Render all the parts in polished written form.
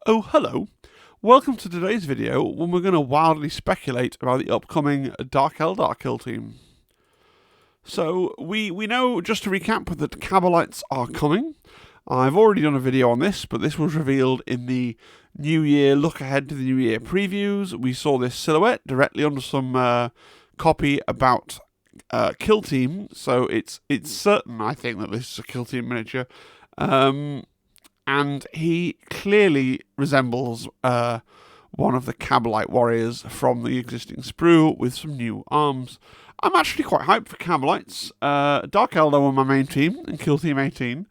Oh, hello. Welcome to today's video when we're going to wildly speculate about the upcoming Dark Eldar Kill Team. So, we know, just to recap, that Cabalites are coming. I've already done a video on this, but this was revealed in the New Year look ahead to the New Year previews. We saw this silhouette directly under some copy about Kill Team, so it's certain, I think, that this is a Kill Team miniature. And he clearly resembles one of the Cabalite warriors from the existing sprue with some new arms. I'm actually quite hyped for Cabalites. Dark Eldar were my main team in Kill Team 18.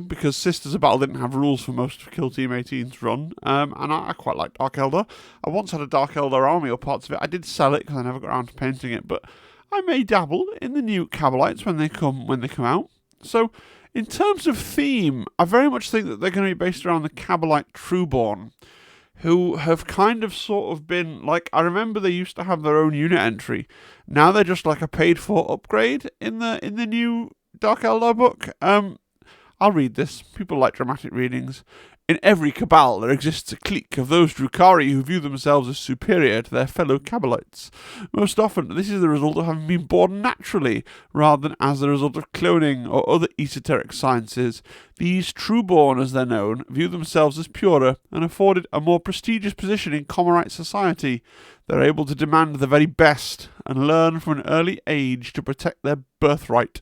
Because Sisters of Battle didn't have rules for most of Kill Team 18's run, and I quite like Dark Eldar. I once had a Dark Eldar army or parts of it. I did sell it because I never got around to painting it, but I may dabble in the new Cabalites when they come out. So, in terms of theme, I very much think that they're going to be based around the Cabalite Trueborn, who have kind of sort of been, like, I remember they used to have their own unit entry. Now they're just like a paid-for upgrade in the new Dark Eldar book. I'll read this. People like dramatic readings. In every cabal, there exists a clique of those Drukhari who view themselves as superior to their fellow Cabalites. Most often, this is the result of having been born naturally, rather than as the result of cloning or other esoteric sciences. These trueborn, as they're known, view themselves as purer and afforded a more prestigious position in Comorite society. They're able to demand the very best and learn from an early age to protect their birthright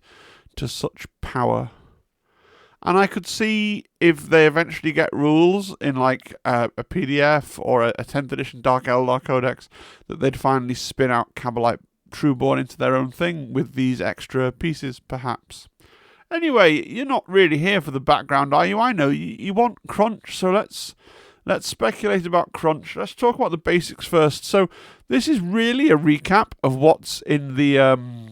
to such power. And I could see if they eventually get rules in like a PDF or a 10th edition Dark Eldar Codex, that they'd finally spin out Cabalite Trueborn into their own thing with these extra pieces, perhaps. Anyway, you're not really here for the background, are you? I know you want crunch, so let's speculate about crunch. Let's talk about the basics first. So this is really a recap of what's in the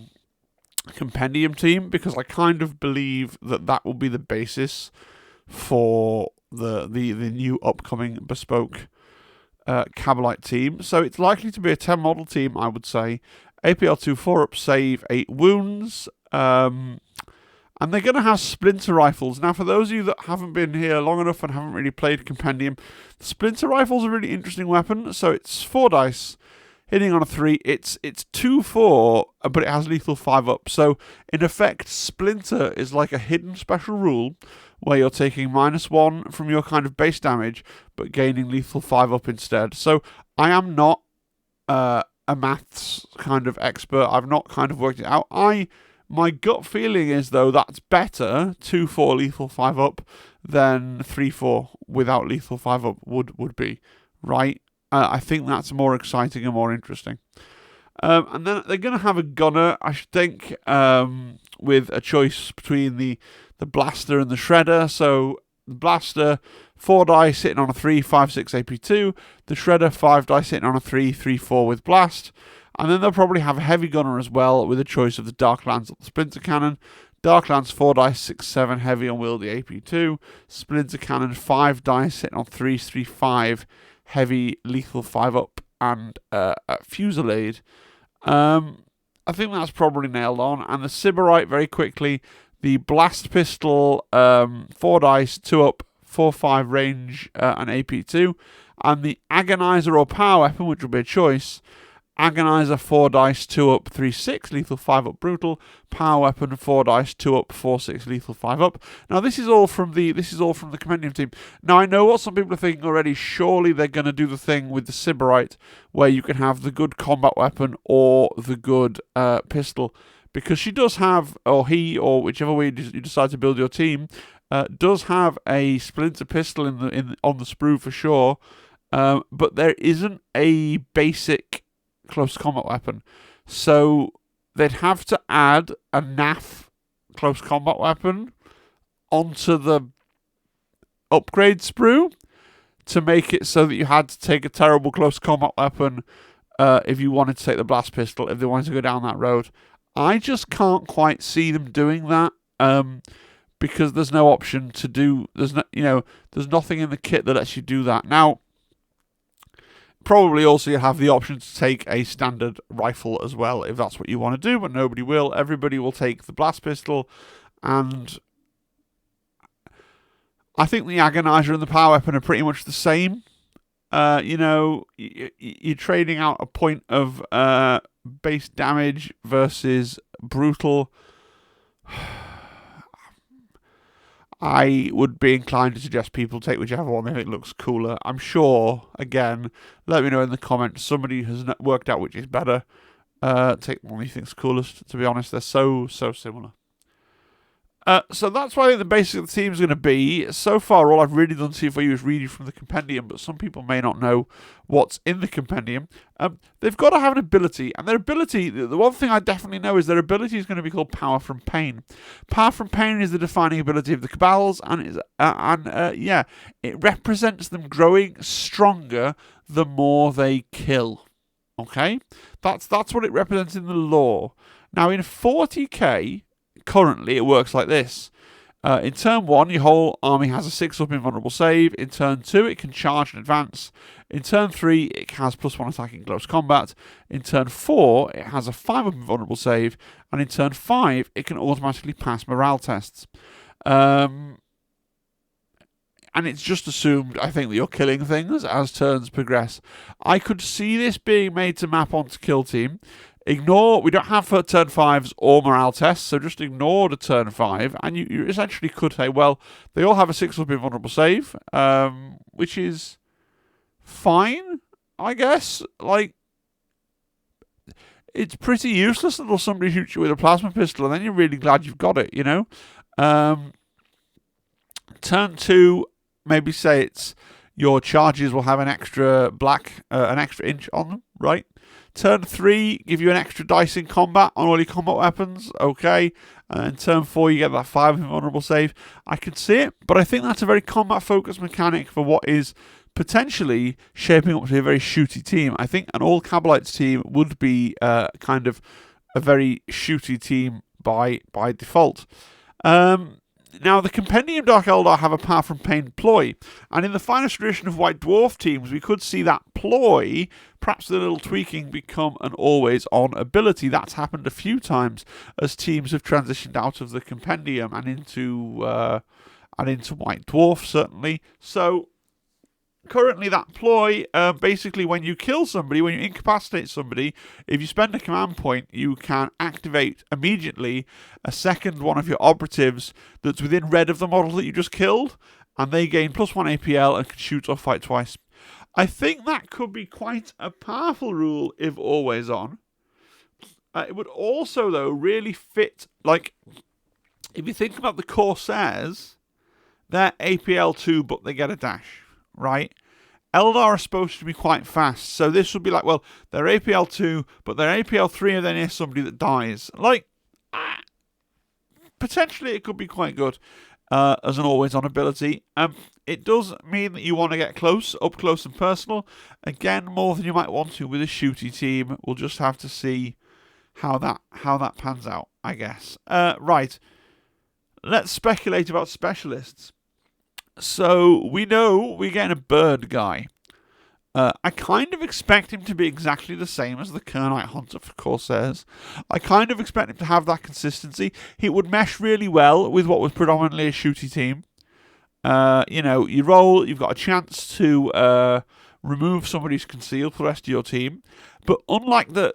compendium team, because I kind of believe that will be the basis for the new upcoming bespoke Cabalite team. So it's likely to be a 10 model team, I would say. APL 2 4-up save, 8 wounds, and they're going to have splinter rifles. Now, for those of you that haven't been here long enough and haven't really played compendium, the splinter rifle's a really interesting weapon. So it's 4 dice. Hitting on a 3, it's 2/4, but it has lethal 5-up. So, in effect, Splinter is like a hidden special rule where you're taking -1 from your kind of base damage, but gaining lethal 5-up instead. So, I am not a maths kind of expert. I've not kind of worked it out. My gut feeling is, though, that's better, 2/4 lethal 5-up, than 3/4 without lethal 5-up would be, right? I think that's more exciting and more interesting. And then they're going to have a gunner, I should think, with a choice between the blaster and the shredder. So the blaster, 4 dice sitting on a 3, 5, 6 AP2. The shredder, 5 dice sitting on a 3, 3, 4 with blast. And then they'll probably have a heavy gunner as well, with a choice of the Darklands or the Splinter Cannon. Darklands, 4 dice, 6, 7, heavy unwieldy AP2. Splinter Cannon, 5 dice sitting on 3, 3, 5. Heavy, lethal 5-up, and Fusillade. I think that's probably nailed on. And the Sybarite, very quickly, the Blast Pistol, 4 dice, 2-up, 4-5 range, and AP2. And the Agonizer or Power Weapon, which will be a choice. Agonizer, 4 dice, 2-up, 3-6, lethal 5-up brutal. Power Weapon, 4 dice, 2-up, 4-6, lethal 5-up. Now this is all from the compendium team. Now I know what some people are thinking already. Surely they're going to do the thing with the Sybarite, where you can have the good combat weapon or the good pistol, because she does have, or he, or whichever way you decide to build your team, does have a splinter pistol on the sprue for sure. But there isn't a basic close combat weapon, so they'd have to add a NAF close combat weapon onto the upgrade sprue to make it so that you had to take a terrible close combat weapon if you wanted to take the blast pistol, if they wanted to go down that road. I just can't quite see them doing that, because there's no option to do. There's nothing in the kit that lets you do that. Now, probably also you have the option to take a standard rifle as well, if that's what you want to do, but nobody will. Everybody will take the blast pistol, and I think the Agonizer and the Power Weapon are pretty much the same. You're trading out a point of base damage versus brutal. I would be inclined to suggest people take whichever one they think looks cooler. I'm sure, again, let me know in the comments, somebody has worked out which is better. Take the one you think's coolest. To be honest, they're so similar. So that's what I think the basic of the team is going to be. So far, all I've really done for you is read you from the compendium, but some people may not know what's in the compendium. They've got to have an ability, and their ability, the one thing I definitely know is their ability is going to be called Power from Pain. Power from Pain is the defining ability of the Cabals, and it represents them growing stronger the more they kill. Okay? That's what it represents in the lore. Now, in 40k... currently, it works like this. In turn 1, your whole army has a 6-up invulnerable save. In turn 2, it can charge and advance. In turn 3, it has +1 attack in close combat. In turn 4, it has a 5-up invulnerable save. And in turn 5, it can automatically pass morale tests. And it's just assumed, I think, that you're killing things as turns progress. I could see this being made to map onto Kill Team. We don't have for turn 5s or morale tests, so just ignore the turn 5, and you essentially could say, well, they all have a 6-up invulnerable save, which is fine, I guess. Like, it's pretty useless until somebody shoots you with a plasma pistol, and then you're really glad you've got it, you know? Turn 2, maybe say it's your charges will have an extra inch on them, right? Turn 3, give you an extra dice in combat on all your combat weapons, okay. And turn 4, you get that 5 invulnerable save. I can see it, but I think that's a very combat-focused mechanic for what is potentially shaping up to be a very shooty team. I think an all-Cabalites team would be kind of a very shooty team by default. Now, the Compendium Dark Eldar have a Power from Pain ploy, and in the finest tradition of White Dwarf teams, we could see that ploy, perhaps with a little tweaking, become an always-on ability. That's happened a few times as teams have transitioned out of the Compendium and into White Dwarf, certainly. So, currently that ploy, basically when you kill somebody, when you incapacitate somebody, if you spend a command point, you can activate immediately a second one of your operatives that's within red of the model that you just killed, and they gain +1 APL and can shoot or fight twice. I think that could be quite a powerful rule if always on. It would also, though, really fit, like, if you think about the Corsairs, they're APL 2, but they get a dash. Right? Eldar are supposed to be quite fast, so this would be like, well, they're APL 2, but they're APL 3 and they're near somebody that dies. Like, potentially it could be quite good as an always-on ability. It does mean that you want to get up close and personal. Again, more than you might want to with a shooty team. We'll just have to see how that pans out, I guess. Right. Let's speculate about specialists. So, we know we're getting a bird guy. I kind of expect him to be exactly the same as the Kernite Hunter for Corsairs. I kind of expect him to have that consistency. He would mesh really well with what was predominantly a shooty team. You roll, you've got a chance to remove somebody who's concealed for the rest of your team. But unlike the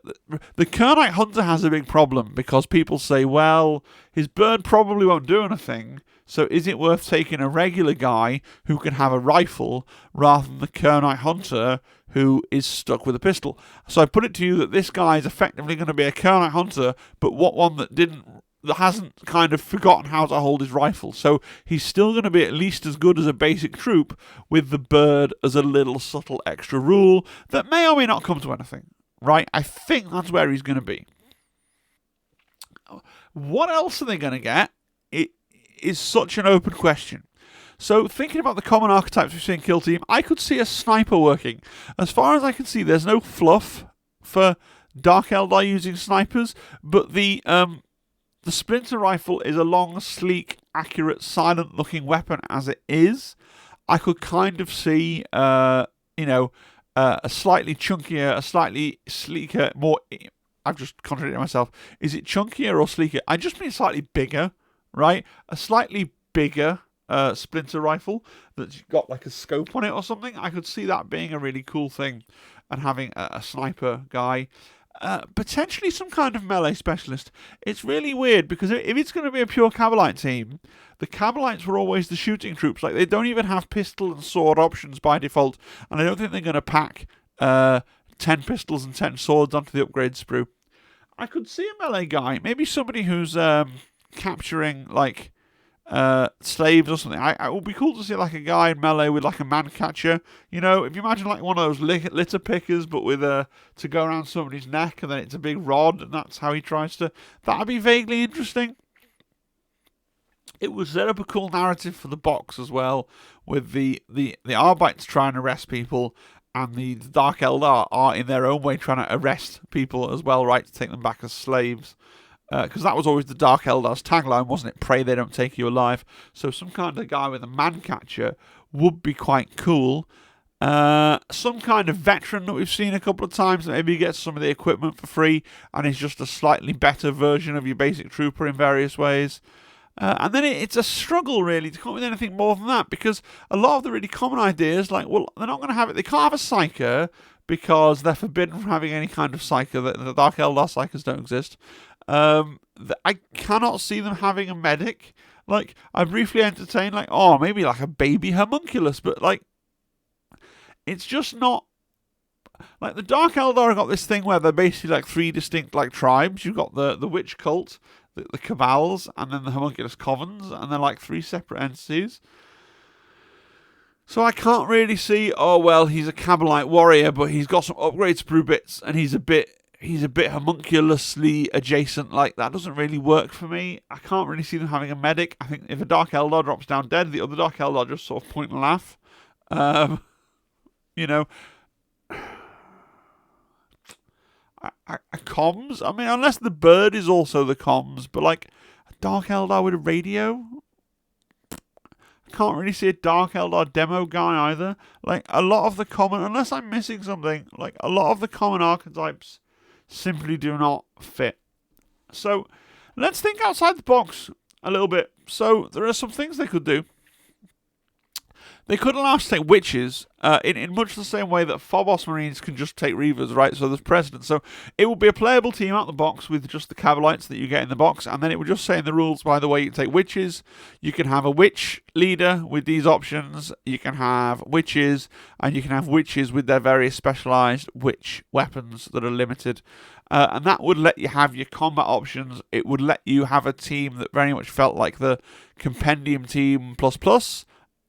Kernite Hunter has a big problem because people say, well, his bird probably won't do anything. So is it worth taking a regular guy who can have a rifle rather than the Kernite Hunter who is stuck with a pistol? So I put it to you that this guy is effectively going to be a Kernite Hunter, but one that hasn't kind of forgotten how to hold his rifle. So he's still going to be at least as good as a basic troop with the bird as a little subtle extra rule that may or may not come to anything. Right? I think that's where he's going to be. What else are they going to get? It is such an open question. So thinking about the common archetypes we see in Kill Team, I could see a sniper working. As far as I can see, there's no fluff for Dark Eldar using snipers, but the Splinter Rifle is a long, sleek, accurate, silent-looking weapon as it is. I could kind of see, a slightly chunkier, a slightly sleeker, more... I've just contradicted myself. Is it chunkier or sleeker? I just mean slightly bigger, right? A slightly bigger splinter rifle that's got like a scope on it or something. I could see that being a really cool thing, and having a sniper guy. Potentially some kind of melee specialist. It's really weird because if it's going to be a pure Cabalite team, the Cabalites were always the shooting troops. Like, they don't even have pistol and sword options by default, and I don't think they're going to pack 10 pistols and 10 swords onto the upgrade sprue. I could see a melee guy, maybe somebody who's capturing like slaves or something. It would be cool to see like a guy in melee with like a man catcher. You know, if you imagine like one of those litter pickers, but with to go around somebody's neck, and then it's a big rod, and that's how he tries to. That'd be vaguely interesting. It would set up a cool narrative for the box as well, with the Arbites trying to arrest people, and the Dark Eldar are in their own way trying to arrest people as well, right, to take them back as slaves. Because that was always the Dark Eldar's tagline, wasn't it? Pray they don't take you alive. So some kind of guy with a man catcher would be quite cool. Some kind of veteran that we've seen a couple of times that maybe gets some of the equipment for free and is just a slightly better version of your basic trooper in various ways. And then it's a struggle, really, to come up with anything more than that, because a lot of the really common ideas, like, well, they're not going to have it. They can't have a psyker because they're forbidden from having any kind of psyker. The Dark Eldar psykers don't exist. I cannot see them having a medic. Like, I briefly entertained, like, oh, maybe like a baby homunculus, but like, it's just not. Like, the Dark Eldar have got this thing where they're basically like three distinct like tribes. You've got the witch cult, the cabals, and then the homunculus covens, and they're like three separate entities. So I can't really see, oh well, he's a Cabalite warrior, but he's got some upgrade sprue bits, and he's a bit homunculously adjacent. Like, that doesn't really work for me. I can't really see them having a medic. I think if a Dark Eldar drops down dead, the other Dark Eldar just sort of point and laugh. You know, a comms? I mean, unless the bird is also the comms, but like a Dark Eldar with a radio? I can't really see a Dark Eldar demo guy either. Like, a lot of the common, unless I'm missing something, like a lot of the common archetypes simply do not fit. So let's think outside the box a little bit. So there are some things they could do. They could allow us to take witches in much the same way that Phobos Marines can just take Reavers, right? So there's precedent. So it will be a playable team out the box with just the Cabalites that you get in the box, and then it would just say in the rules, by the way, you can take witches. You can have a witch leader with these options. You can have witches, and you can have witches with their various specialised witch weapons that are limited. And that would let you have your combat options. It would let you have a team that very much felt like the Compendium team plus.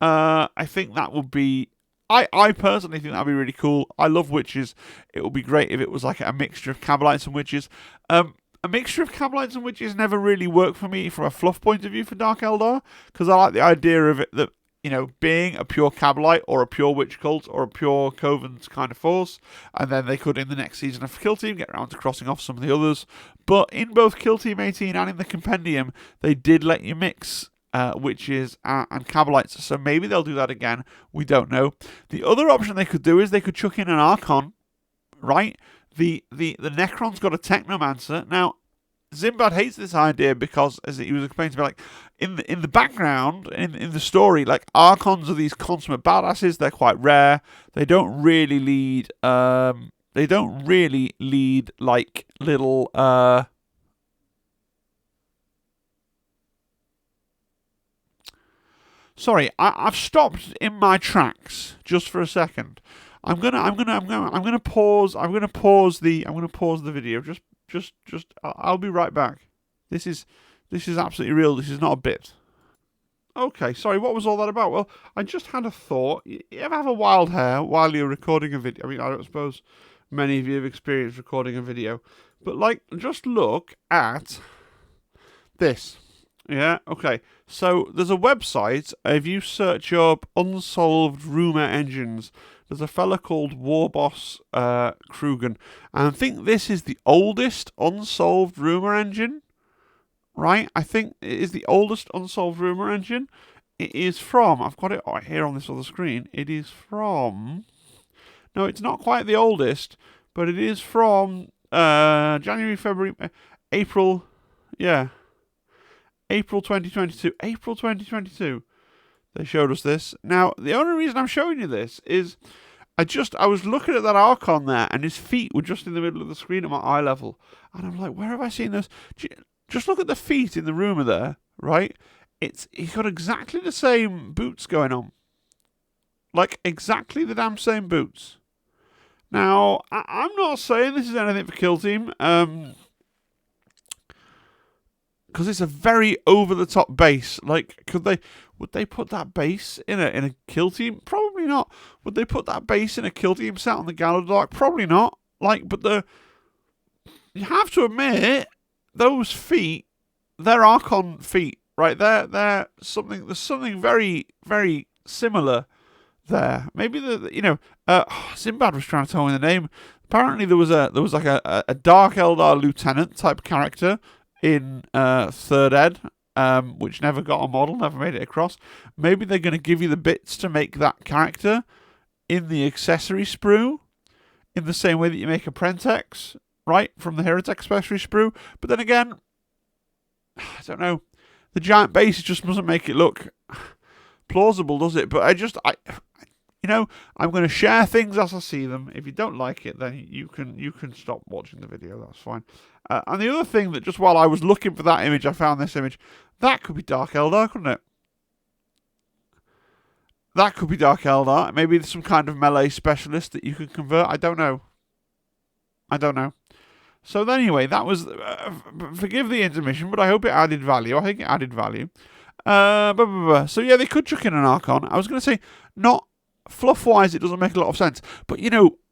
I think that would be. I personally think that would be really cool. I love witches. It would be great if it was like a mixture of Cabalites and witches. A mixture of Cabalites and witches never really worked for me from a fluff point of view for Dark Eldar, because I like the idea of it that, you know, being a pure Cabalite or a pure witch cult or a pure Covenant kind of force, and then they could, in the next season of Kill Team, get around to crossing off some of the others. But in both Kill Team 18 and in the Compendium, they did let you mix witches and Cabalites, so maybe they'll do that again. We don't know. The other option they could do is they could chuck in an Archon, right? The Necron's got a Technomancer. Now, Zimbad hates this idea because, as he was explaining to me, like in the background, in the story, like Archons are these consummate badasses. They're quite rare. They don't really lead. They don't really lead like little. Sorry, I've stopped in my tracks just for a second. I'm gonna pause. I'm gonna pause the video. I'll be right back. This is absolutely real. This is not a bit. Okay, sorry, what was all that about? Well, I just had a thought. You ever have a wild hair while you're recording a video? I mean, I don't suppose many of you have experienced recording a video, but like, just look at this. Yeah, okay. So there's a website. If you search up unsolved rumor engines, there's a fella called Warboss Krugen, and I think this is the oldest unsolved rumor engine. Right? I think it is the oldest unsolved rumor engine. It is from. I've got it right here on this other screen. It is from. No, it's not quite the oldest, but it is from January, February, April. Yeah. April 2022. April 2022. They showed us this. Now, the only reason I'm showing you this is I was looking at that Archon there, and his feet were just in the middle of the screen at my eye level. And I'm like, where have I seen this? Just look at the feet in the rumor there, right? He's got exactly the same boots going on. Like, exactly the damn same boots. Now, I'm not saying this is anything for Kill Team, because it's a very over-the-top base. Like, would they put that base in a Kill Team? Probably not. Would they put that base in a Kill Team set on the Gallowdark? Probably not. Like, but you have to admit, those feet, they're Archon feet, right? There's something very, very similar there. Maybe Sinbad was trying to tell me the name. Apparently there was like a Dark Eldar Lieutenant type character in 3rd Ed, which never got a model, never made it across. Maybe they're going to give you the bits to make that character in the accessory sprue, in the same way that you make a Prentex, right, from the Heretic accessory sprue. But then again, I don't know. The giant base just doesn't make it look plausible, does it? But I'm going to share things as I see them. If you don't like it, then you can stop watching the video. That's fine. And the other thing that just while I was looking for that image, I found this image. That could be Dark Eldar, couldn't it? That could be Dark Eldar. Maybe there's some kind of melee specialist that you can convert. I don't know. So anyway, that was... forgive the intermission, but I hope it added value. I think it added value. So yeah, they could chuck in an Archon. I was going to say, not fluff-wise, it doesn't make a lot of sense. But,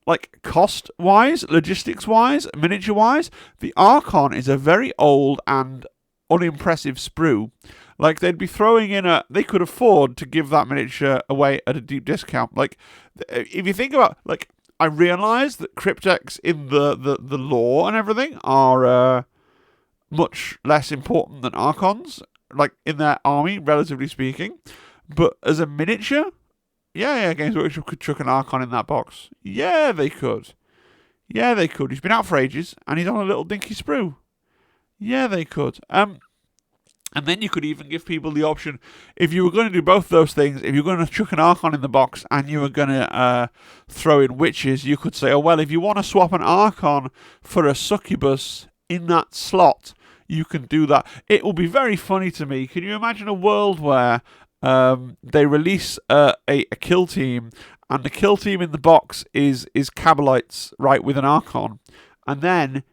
like cost-wise, logistics-wise, miniature-wise, the Archon is a very old and unimpressive sprue. Like, they'd be throwing in they could afford to give that miniature away at a deep discount. Like, if you think about, like, I realise that Cryptex in the lore and everything are much less important than Archons, like, in their army, relatively speaking. But as a miniature... Yeah, Games Workshop could chuck an Archon in that box. Yeah, they could. He's been out for ages, and he's on a little dinky sprue. Yeah, they could. And then you could even give people the option, if you were going to do both those things, if you're going to chuck an Archon in the box and you were going to throw in witches, you could say, oh, well, if you want to swap an Archon for a succubus in that slot, you can do that. It will be very funny to me. Can you imagine a world where... they release a kill team, and the kill team in the box is Cabalites, right, with an Archon. And then,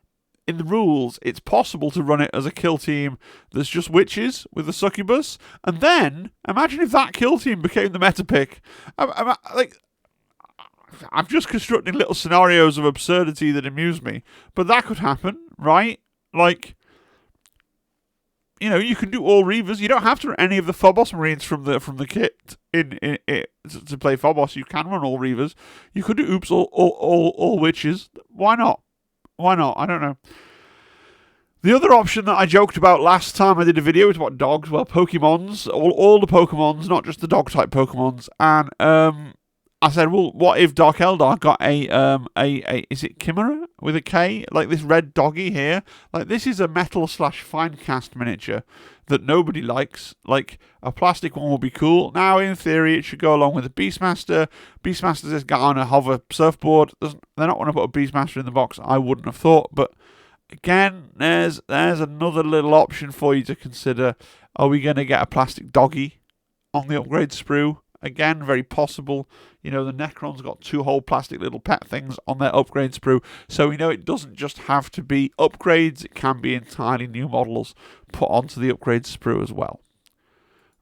in the rules, it's possible to run it as a kill team that's just witches with a succubus. And then, imagine if that kill team became the meta pick. I'm just constructing little scenarios of absurdity that amuse me. But that could happen, right? Like... you can do all Reavers. You don't have to run any of the Phobos Marines from the kit to play Phobos. You can run all Reavers. You could do all Witches. Why not? I don't know. The other option that I joked about last time I did a video is what dogs. Well, Pokemons, all the Pokemons, not just the dog type Pokemons. And I said, well, what if Dark Eldar got a is it Chimera with a K? Like this red doggy here? Like, this is a metal/finecast miniature that nobody likes. Like, a plastic one would be cool. Now, in theory, it should go along with a Beastmaster. Beastmaster's this guy on a hover surfboard. They're not going to put a Beastmaster in the box, I wouldn't have thought. But, again, there's another little option for you to consider. Are we going to get a plastic doggy on the upgrade sprue? Again, very possible. The Necron's got 2 whole plastic little pet things on their upgrade sprue. So, it doesn't just have to be upgrades. It can be entirely new models put onto the upgrade sprue as well.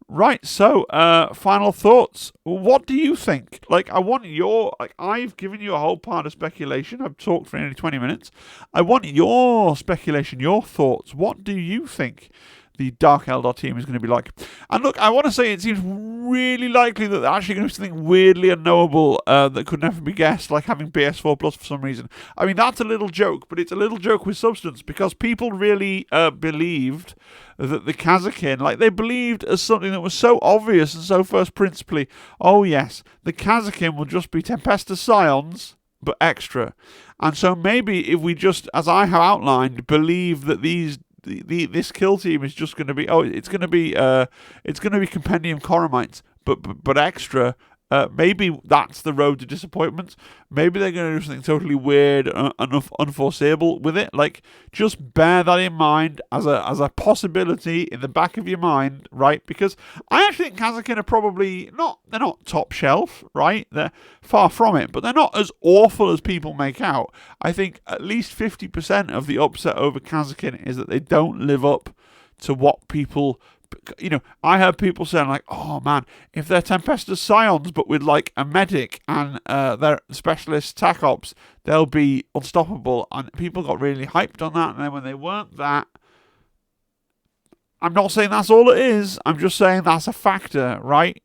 Right, so, final thoughts. What do you think? Like, I've given you a whole part of speculation. I've talked for nearly 20 minutes. I want your speculation, your thoughts. What do you think the Dark Eldar team is going to be like? And look, I want to say it seems really likely that they're actually going to be something weirdly unknowable that could never be guessed, like having BS4 Plus for some reason. I mean, that's a little joke, but it's a little joke with substance, because people really believed that the Kazakin, like, they believed as something that was so obvious and so first principally, oh yes, the Kazakin will just be Tempestus Scions, but extra. And so maybe if we just, as I have outlined, believe that this kill team is just going to be, it's going to be Compendium Choromites, but extra. Maybe that's the road to disappointment. Maybe they're going to do something totally weird and unforeseeable with it. Like, just bear that in mind as a possibility in the back of your mind, right? Because I actually think Kazakin are probably they're not top shelf, right? They're far from it, but they're not as awful as people make out. I think at least 50% of the upset over Kazakin is that they don't live up to what people... I heard people saying, like, oh man, if they're Tempestus Scions but with like a medic and their specialist tac ops, they'll be unstoppable. And people got really hyped on that, and then when they weren't that, I'm not saying that's all it is, I'm just saying that's a factor, right?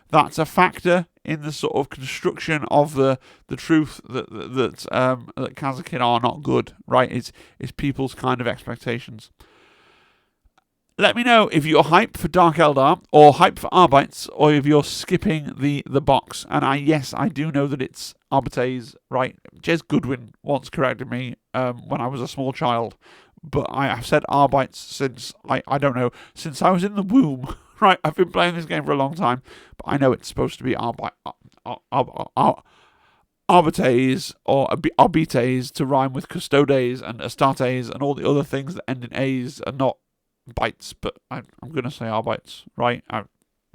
That's a factor in the sort of construction of the truth that Kazakin are not good, right? It's people's kind of expectations. Let me know if you're hyped for Dark Eldar or hyped for Arbites, or if you're skipping the box. And I do know that it's Arbites, right? Jez Goodwin once corrected me when I was a small child, but I have said Arbites since, I don't know, since I was in the womb, right? I've been playing this game for a long time, but I know it's supposed to be Arbites or Arbites to rhyme with Custodes and Astartes and all the other things that end in A's and not bites, but I'm going to say Arbites, right?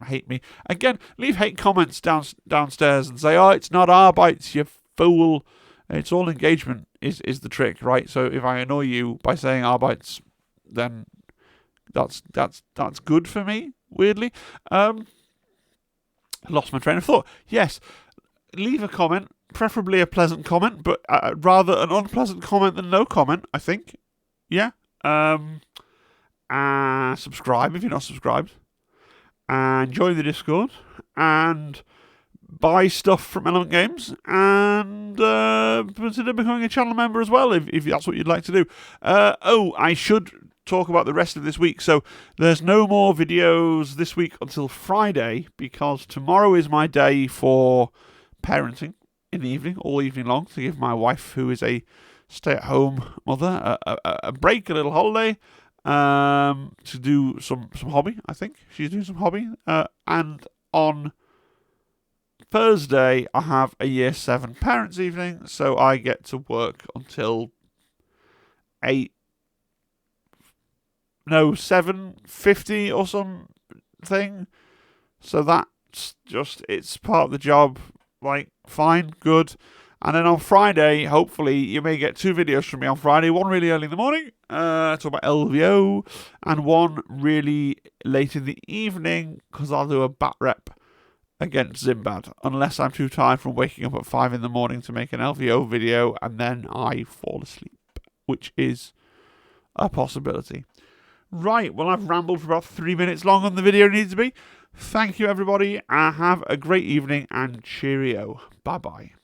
Hate me. Again, leave hate comments downstairs and say, oh, it's not Arbites, you fool. It's all engagement is the trick, right? So if I annoy you by saying Arbites, then that's good for me, weirdly. Lost my train of thought. Yes, leave a comment, preferably a pleasant comment, but rather an unpleasant comment than no comment, I think. Yeah. Subscribe if you're not subscribed, and join the Discord, and buy stuff from Element Games, and consider becoming a channel member as well if that's what you'd like to do. I should talk about the rest of this week. So there's no more videos this week until Friday, because tomorrow is my day for parenting in the evening, all evening long, to give my wife, who is a stay-at-home mother, a break, a little holiday. To do some hobby, I think. She's doing some hobby. And on Thursday, I have a Year 7 parents' evening, so I get to work until 7:50 or something. So that's just, it's part of the job. Like, fine, good. And then on Friday, hopefully, you may get 2 videos from me on Friday. One really early in the morning, talk about LVO, and one really late in the evening, because I'll do a bat rep against Zimbad, unless I'm too tired from waking up at 5 in the morning to make an LVO video, and then I fall asleep, which is a possibility. Right, well, I've rambled for about 3 minutes longer than the video needs to be. Thank you, everybody. Have a great evening, and cheerio. Bye-bye.